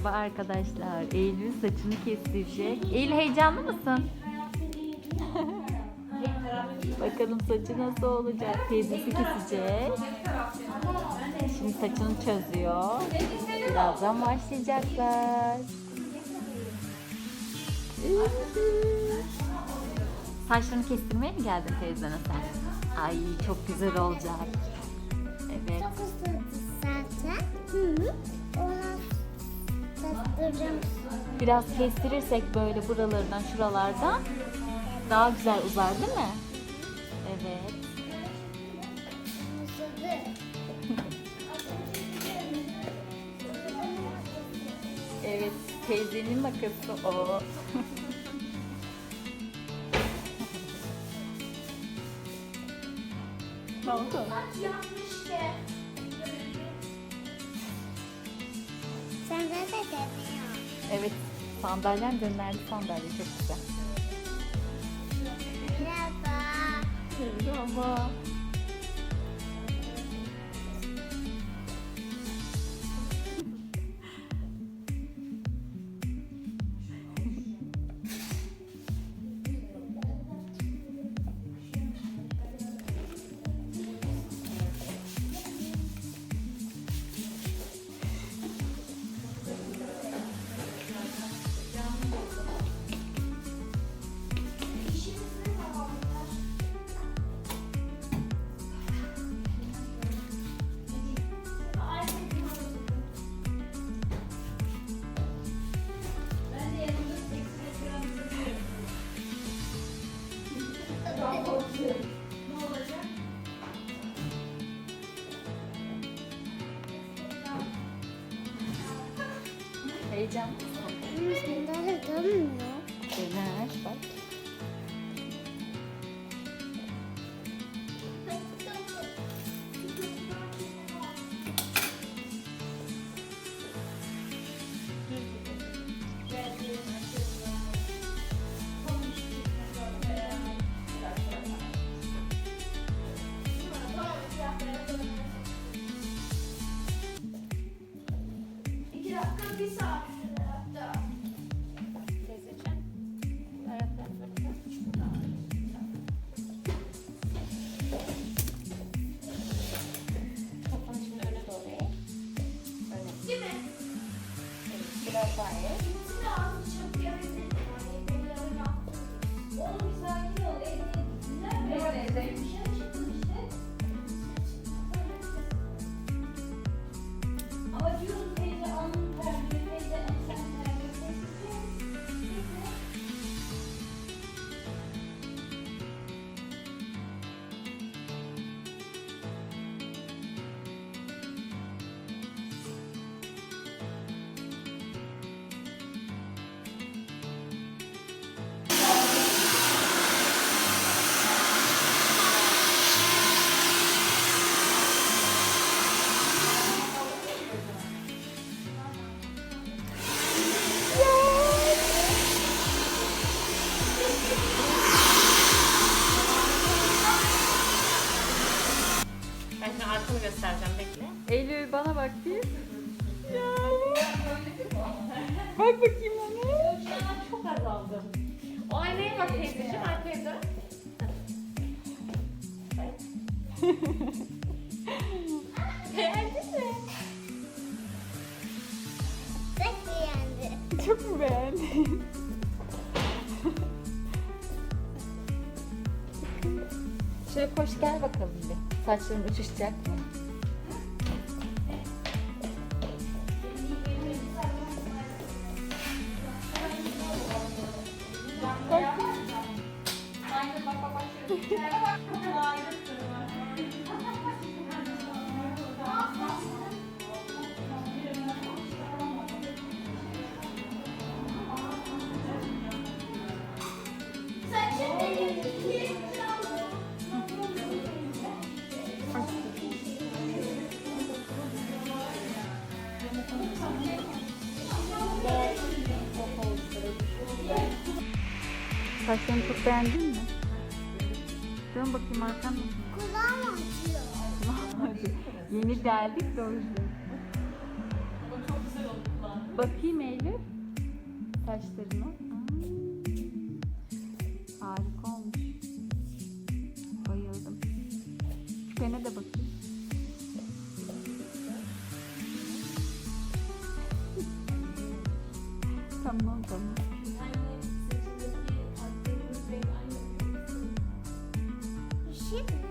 Merhaba arkadaşlar. Eylül saçını kestirecek. Eylül heyecanlı mısın? Bakalım saçı nasıl olacak? Teyzesi kesecek. Şimdi saçını çözüyor. Birazdan başlayacaklar. Saçlarını kestirmeye mi geldin teyzene sen? Ay çok güzel olacak. Evet. Çok ısıtı zaten. Ona tattıracağım. Biraz kestirirsek böyle buralarından şuralardan daha güzel uzar değil mi? Evet. Evet, teyzenin makası o. Ne oldu? Sen de demiyor. Evet, sandalyen dönerli sandalye çok güzel. Merhaba. Merhaba. Heyecan. Sandalye dönmüyor. Döner bak. Biraz daha iyi. Ben şimdi arkamı göstereceğim, bekle. Eylül bana bak bir. Ya. Bak bakayım ona. Şu an çok azaldı. O aynaya bak teyzeciğim, arkaya dön. Beğendin mi? Çok beğendi. Çok mu beğendin? Şöyle koş gel bakalım bir. Saçların uçuşacak mı? Saçlarını çok beğendin mi? Dön bakayım arkamda. Kulağım acıyor. Yeni geldik de o yüzden. Ama çok güzel oldu kulağın. Bakayım Eylül. Saçlarına. Harika olmuş. Bayıldım. Küpene de bakayım. Tamam tamam. Bir şey mi?